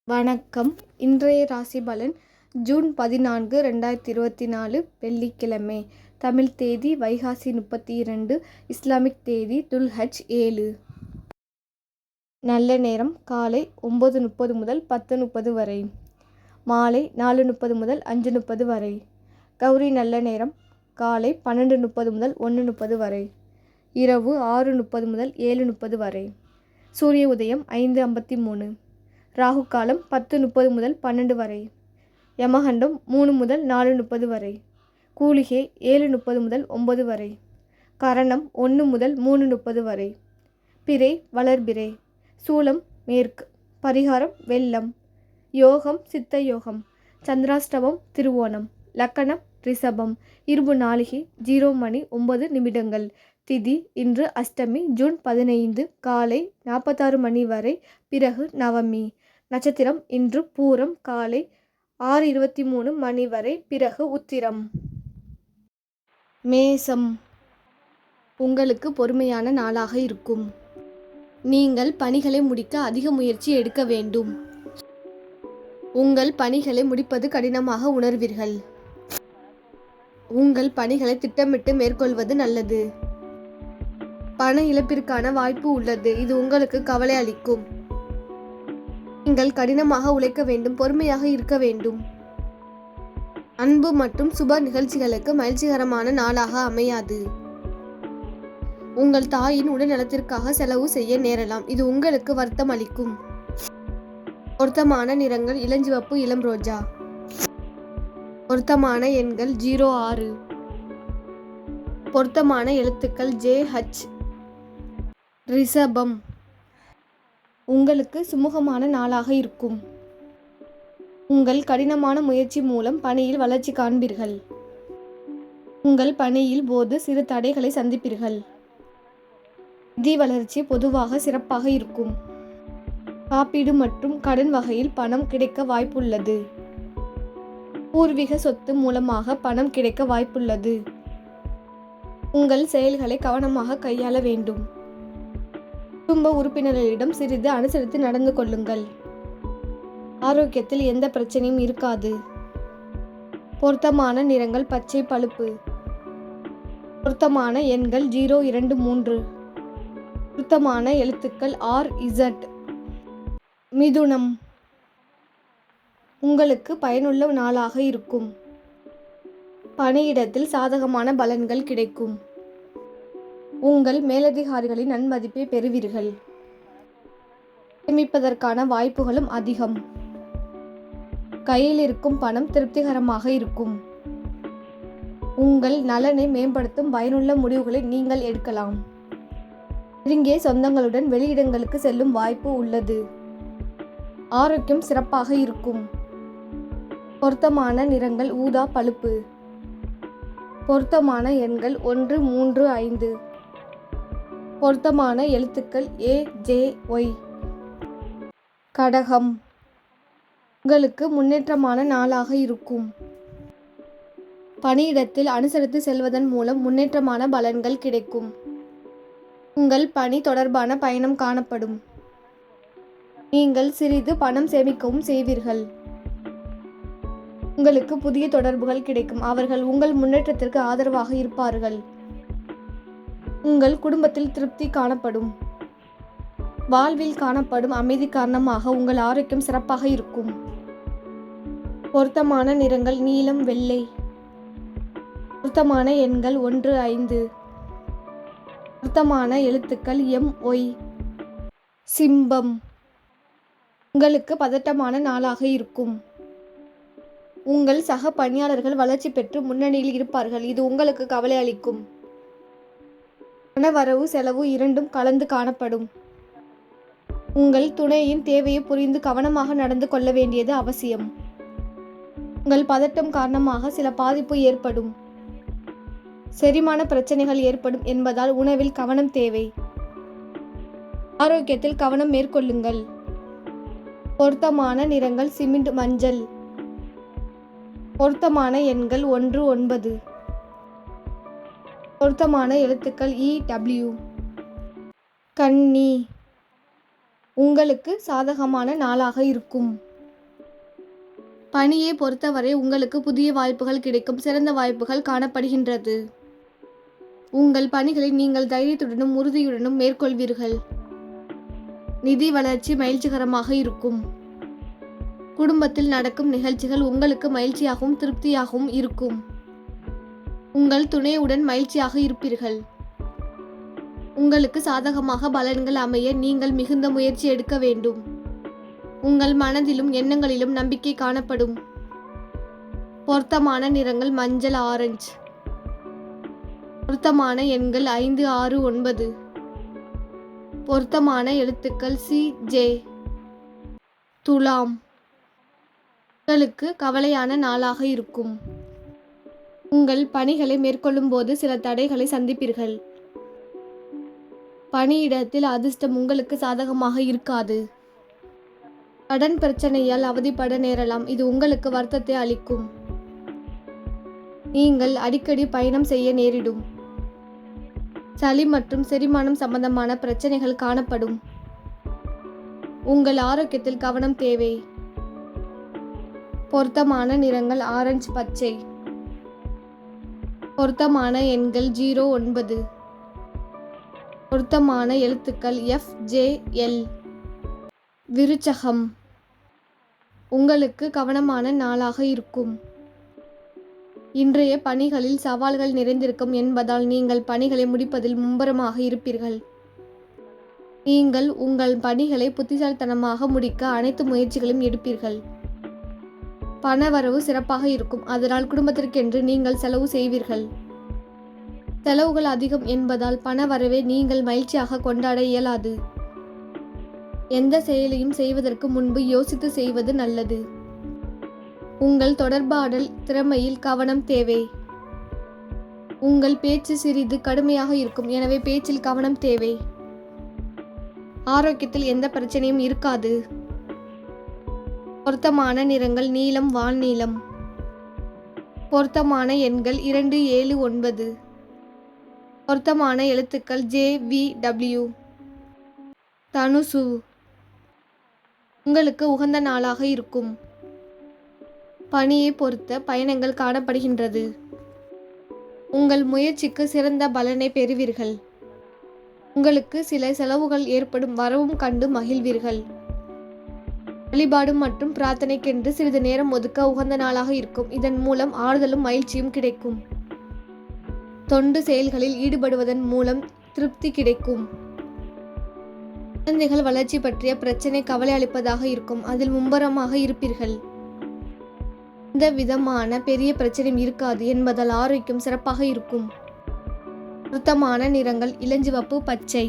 வணக்கம். இன்றைய ராசி பலன் ஜூன் 14, 2024 வெள்ளிக்கிழமை. தமிழ் தேதி வைகாசி 32, இஸ்லாமிக் தேதி துல்ஹஜ் 7. நல்ல நேரம் காலை 9:30 முதல் 10:30 வரை, மாலை 4:30 முதல் 5:30 வரை. கௌரி நல்ல நேரம் காலை 12:30 முதல் 1:30 வரை, இரவு 6:30 முதல் 7:30 வரை. சூரிய உதயம் 5:53. ராகு காலம் 10:30 முதல் 12 வரை. யமகண்டம் 3 முதல் 4:30 வரை. கூலிகை 7:30 முதல் 9 வரை. கரணம் 1 முதல் 3:30 வரை. பிறை வளர்பிறை. சூலம் மேற்கு. பரிகாரம் வெள்ளம். யோகம் சித்த யோகம். சந்திராஷ்டமம் திருவோணம். லக்கணம் ரிஷபம். இருபு நாளிகை 0 மணி 9 நிமிடங்கள். திதி இன்று அஷ்டமி ஜூன் 15 காலை 46 மணி வரை, பிறகு நவமி. நட்சத்திரம் இன்று பூரம் காலை 6:23 மணி வரை, பிறகு உத்திரம். மேசம். உங்களுக்கு பொறுமையான நாளாக இருக்கும். நீங்கள் பணிகளை முடிக்க அதிக முயற்சி எடுக்க வேண்டும். உங்கள் பணிகளை முடிப்பது கடினமாக உணர்வீர்கள். உங்கள் பணிகளை திட்டமிட்டு மேற்கொள்வது நல்லது. பண இழப்பிற்கான வாய்ப்பு உள்ளது. இது உங்களுக்கு கவலை அளிக்கும். நீங்கள் கடினமாக உழைக்க வேண்டும். பொறுமையாக இருக்க வேண்டும். அன்பு மற்றும் சுப நிகழ்ச்சிகளுக்கு மகிழ்ச்சிகரமான நாளாக அமையாது. உங்கள் தாயின் உடல் நலத்திற்காக செலவு செய்ய நேரலாம். இது உங்களுக்கு வருத்தம் அளிக்கும். பொருத்தமான நிறங்கள் இளஞ்சிவப்பு, இளம் ரோஜா. பொருத்தமான எண்கள் 06. பொருத்தமான எழுத்துக்கள் JH. ரிஷபம். உங்களுக்கு சுமூகமான நாளாக இருக்கும். உங்கள் கடினமான முயற்சி மூலம் பணியில் வளர்ச்சி காண்பீர்கள். உங்கள் பணியில் போது சிறு தடைகளை சந்திப்பீர்கள். நிதி வளர்ச்சி பொதுவாக சிறப்பாக இருக்கும். காப்பீடு மற்றும் கடன் வகையில் பணம் கிடைக்க வாய்ப்புள்ளது. பூர்வீக சொத்து மூலமாக பணம் கிடைக்க வாய்ப்புள்ளது. உங்கள் செயல்களை கவனமாக கையாள வேண்டும். குடும்ப உறுப்பினர்களிடம் சிறிது அனுசரித்து நடந்து கொள்ளுங்கள். ஆரோக்கியத்தில் எந்த பிரச்சனையும் இருக்காது. பொருத்தமான நிறங்கள் பச்சை பழுப்பு. பொருத்தமான எண்கள் 023. பொருத்தமான எழுத்துக்கள் RZ. மிதுனம். உங்களுக்கு பயனுள்ள நாளாக இருக்கும். பணியிடத்தில் சாதகமான பலன்கள் கிடைக்கும். உங்கள் மேலதிகாரிகளின் நன்மதிப்பை பெறுவீர்கள். சேமிப்பதற்கான வாய்ப்புகளும் அதிகம். கையில் இருக்கும் பணம் திருப்திகரமாக இருக்கும். உங்கள் நலனை மேம்படுத்தும் பயனுள்ள பொறுப்புகளை நீங்கள் எடுக்கலாம். நெருங்கிய சொந்தங்களுடன் வெளியிடங்களுக்கு செல்லும் வாய்ப்பு உள்ளது. ஆரோக்கியம் சிறப்பாக இருக்கும். பொருத்தமான நிறங்கள் ஊதா பழுப்பு. பொருத்தமான எண்கள் 135. பொருத்தமான எழுத்துக்கள் AJY. கடகம். உங்களுக்கு முன்னேற்றமான நாளாக இருக்கும். பணியிடத்தில் அனுசரித்து செல்வதன் மூலம் முன்னேற்றமான பலன்கள் கிடைக்கும். உங்கள் பணி தொடர்பான பயணம் காணப்படும். நீங்கள் சிறிது பணம் சேமிக்கவும் செய்வீர்கள். உங்களுக்கு புதிய தொடர்புகள் கிடைக்கும். அவர்கள் உங்கள் முன்னேற்றத்திற்கு ஆதரவாக இருப்பார்கள். உங்கள் குடும்பத்தில் திருப்தி காணப்படும். வாழ்வில் காணப்படும் அமைதி காரணமாக உங்கள் ஆரோக்கியம் சிறப்பாக இருக்கும். பொருத்தமான நிறங்கள் நீலம், வெள்ளை. பொருத்தமான எண்கள் 15. பொருத்தமான எழுத்துக்கள் MY. சிம்பம். உங்களுக்கு பதட்டமான நாளாக இருக்கும். உங்கள் சக பணியாளர்கள் வளர்ச்சி பெற்று முன்னணியில் இருப்பார்கள். இது உங்களுக்கு கவலை அளிக்கும். பணவரவு செலவு இரண்டும் கலந்து காணப்படும். உங்கள் துணையின் தேவையை புரிந்து கவனமாக நடந்து கொள்ள வேண்டியது அவசியம். உங்கள் பதட்டம் காரணமாக சில பாதிப்பு ஏற்படும். செரிமான பிரச்சனைகள் ஏற்படும் என்பதால் உணவில் கவனம் தேவை. ஆரோக்கியத்தில் கவனம் மேற்கொள்ளுங்கள். பொருத்தமான நிறங்கள் சிமெண்ட் மஞ்சள். பொருத்தமான எண்கள் 19. பொருத்தமான எழுத்துக்கள் EW. கன்னி. உங்களுக்கு சாதகமான நாளாக இருக்கும். பணியை பொறுத்தவரை உங்களுக்கு புதிய வாய்ப்புகள் கிடைக்கும், சிறந்த வாய்ப்புகள் காணப்படுகின்றது. உங்கள் பணிகளை நீங்கள் தைரியத்துடனும் உறுதியுடனும் மேற்கொள்வீர்கள். நிதி வளர்ச்சி மகிழ்ச்சிகரமாக இருக்கும். குடும்பத்தில் நடக்கும் நிகழ்ச்சிகள் உங்களுக்கு மகிழ்ச்சியாகவும் திருப்தியாகவும் இருக்கும். உங்கள் துணையுடன் மகிழ்ச்சியாக இருப்பீர்கள். உங்களுக்கு சாதகமாக பலன்கள் அமைய நீங்கள் மிகுந்த முயற்சி எடுக்க வேண்டும். உங்கள் மனதிலும் எண்ணங்களிலும் நம்பிக்கை காணப்படும். பொருத்தமான நிறங்கள் மஞ்சள், ஆரஞ்சு. பொருத்தமான எண்கள் 5, 6, 9. பொருத்தமான எழுத்துக்கள் CJ. துலாம். உங்களுக்கு கவலையான நாளாக இருக்கும். உங்கள் பணிகளை மேற்கொள்ளும் போது சில தடைகளை சந்திப்பீர்கள். பணியிடத்தில் அதிர்ஷ்டம் உங்களுக்கு சாதகமாக இருக்காது. கடன் பிரச்சனையால் அவதிப்பட நேரலாம், இது உங்களுக்கு வருத்தத்தை அளிக்கும். நீங்கள் அடிக்கடி பயணம் செய்ய நேரிடும். சளி மற்றும் செரிமானம் சம்பந்தமான பிரச்சனைகள் காணப்படும். உங்கள் ஆரோக்கியத்தில் கவனம் தேவை. பொருத்தமான நிறங்கள் ஆரஞ்சு, பச்சை. பொருத்தமான எண்கள் 0, 9. பொருத்தமான எழுத்துக்கள் FJL. விருச்சகம். உங்களுக்கு கவனமான நாளாக இருக்கும். இன்றைய பணிகளில் சவால்கள் நிறைந்திருக்கும் என்பதால் நீங்கள் பணிகளை முடிப்பதில் மும்முரமாக இருப்பீர்கள். நீங்கள் உங்கள் பணிகளை புத்திசாலித்தனமாக முடிக்க அனைத்து முயற்சிகளையும் எடுப்பீர்கள். பணவரவு சிறப்பாக இருக்கும், அதனால் குடும்பத்திற்கென்று நீங்கள் செலவு செய்வீர்கள். செலவுகள் அதிகம் என்பதால் பணவரவை நீங்கள் மகிழ்ச்சியாக கொண்டாட இயலாது. எந்த செயலையும் செய்வதற்கு முன்பு யோசித்து செய்வது நல்லது. உங்கள் தொடர்பாடல் திறமையில் கவனம் தேவை. உங்கள் பேச்சு சிறிது கடுமையாக இருக்கும், எனவே பேச்சில் கவனம் தேவை. ஆரோக்கியத்தில் எந்த பிரச்சனையும் இருக்காது. பொருத்தமான நிறங்கள் நீலம், வால்நீலம். பொருத்தமான எண்கள் 2, 7, 9. பொருத்தமான எழுத்துக்கள் JVW. தனுசு. உங்களுக்கு உகந்த நாளாக இருக்கும். பணியை பொறுத்த பயணங்கள் காணப்படுகின்றது. உங்கள் முயற்சிக்கு சிறந்த பலனை பெறுவீர்கள். உங்களுக்கு சில செலவுகள் ஏற்படும், வரவும் கண்டு மகிழ்வீர்கள். வழிபாடு மற்றும் பிரார்த்தனைக்கென்று சிறிது நேரம் ஒதுக்க உகந்த நாளாக இருக்கும். இதன் மூலம் ஆறுதலும் மகிழ்ச்சியும் கிடைக்கும். தொண்டு செயல்களில் ஈடுபடுவதன் மூலம் திருப்தி கிடைக்கும். குழந்தைகள் வளர்ச்சி பற்றிய பிரச்சனை கவலை அளிப்பதாக இருக்கும், அதில் மும்முரமாக இருப்பீர்கள். எந்த விதமான பெரிய பிரச்சனையும் இருக்காது என்பதால் ஆரோக்கியம் சிறப்பாக இருக்கும். பொருத்தமான நிறங்கள் இளஞ்சிவப்பு, பச்சை.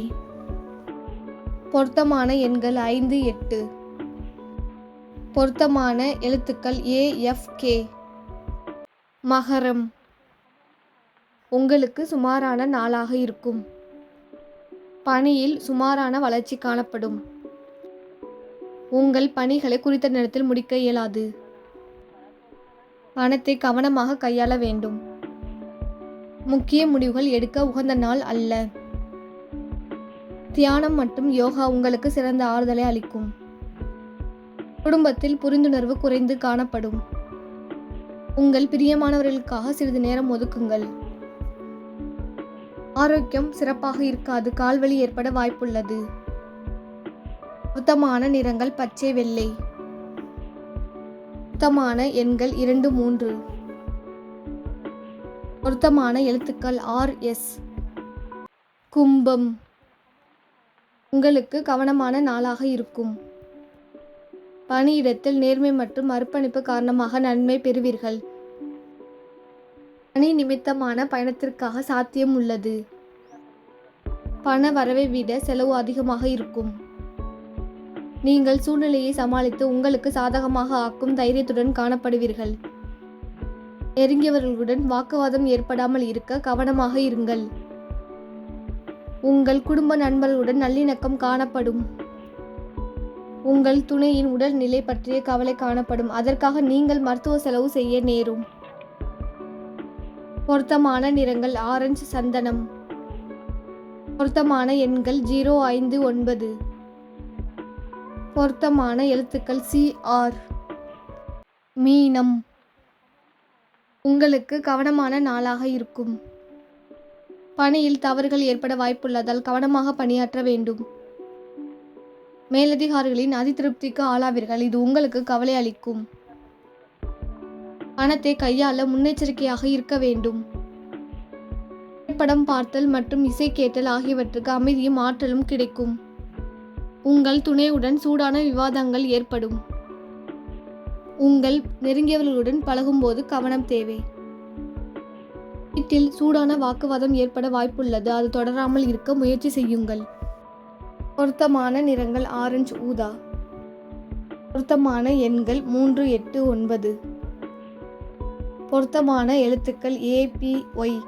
பொருத்தமான எண்கள் 5, 8. பொருத்தமான எழுத்துக்கள் AFK. மகரம். உங்களுக்கு சுமாரான நாளாக இருக்கும். பணியில் சுமாரான வளர்ச்சி காணப்படும். உங்கள் பணிகளை குறித்த நேரத்தில் முடிக்க இயலாது. பணத்தை கவனமாக கையாள வேண்டும். முக்கிய முடிவுகள் எடுக்க உகந்த நாள் அல்ல. தியானம் மற்றும் யோகா உங்களுக்கு சிறந்த ஆறுதலை அளிக்கும். குடும்பத்தில் புரிந்துணர்வு குறைந்து காணப்படும். உங்கள் பிரியமானவர்களுக்காக சிறிது நேரம் ஒதுக்குங்கள். ஆரோக்கியம் சிறப்பாக இருக்காது, கால்வலி ஏற்பட வாய்ப்புள்ளது. பொருத்தமான நிறங்கள் பச்சை, வெள்ளை. பொருத்தமான எண்கள் 2, 3. பொருத்தமான எழுத்துக்கள் RS. கும்பம். உங்களுக்கு கவனமான நாளாக இருக்கும். பணியிடத்தில் நேர்மை மற்றும் அர்ப்பணிப்பு காரணமாக நன்மை பெறுவீர்கள். பணி நிமித்தமான பயணத்திற்காக சாத்தியம் உள்ளது. பண வரவை விட செலவு அதிகமாக இருக்கும். நீங்கள் சூழ்நிலையை சமாளித்து உங்களுக்கு சாதகமாக ஆக்கும் தைரியத்துடன் காணப்படுவீர்கள். நெருங்கியவர்களுடன் வாக்குவாதம் ஏற்படாமல் இருக்க கவனமாக இருங்கள். உங்கள் குடும்ப நண்பர்களுடன் நல்லிணக்கம் காணப்படும். உங்கள் துணையின் உடல்நிலை பற்றிய கவலை காணப்படும், அதற்காக நீங்கள் மருத்துவ செலவு செய்ய நேரும். பொருத்தமான நிறங்கள் ஆரஞ்சு, சந்தனம். பொருத்தமான எண்கள் 0, 5, 9. பொருத்தமான எழுத்துக்கள் CR. மீனம். உங்களுக்கு கவனமான நாளாக இருக்கும். பணியில் தவறுகள் ஏற்பட வாய்ப்புள்ளதால் கவனமாக பணியாற்ற வேண்டும். மேலதிகாரிகளின் அதிருப்திக்கு ஆளாவீர்கள். இது உங்களுக்கு கவலை அளிக்கும். பணத்தை கையாள முன்னெச்சரிக்கையாக இருக்க வேண்டும். திரைப்படம் பார்த்தல் மற்றும் இசை கேட்டல் ஆகியவற்றுக்கு அமைதியும் ஆற்றலும் கிடைக்கும். உங்கள் துணையுடன் சூடான விவாதங்கள் ஏற்படும். உங்கள் நெருங்கியவர்களுடன் பழகும்போது கவனம் தேவை. வீட்டில் சூடான வாக்குவாதம் ஏற்பட வாய்ப்புள்ளது. அது தொடராமல் இருக்க முயற்சி செய்யுங்கள். பொருத்தமான நிறங்கள் ஆரஞ்சு, ஊதா. பொருத்தமான எண்கள் 3, 8, 9. பொருத்தமான எழுத்துக்கள் APY.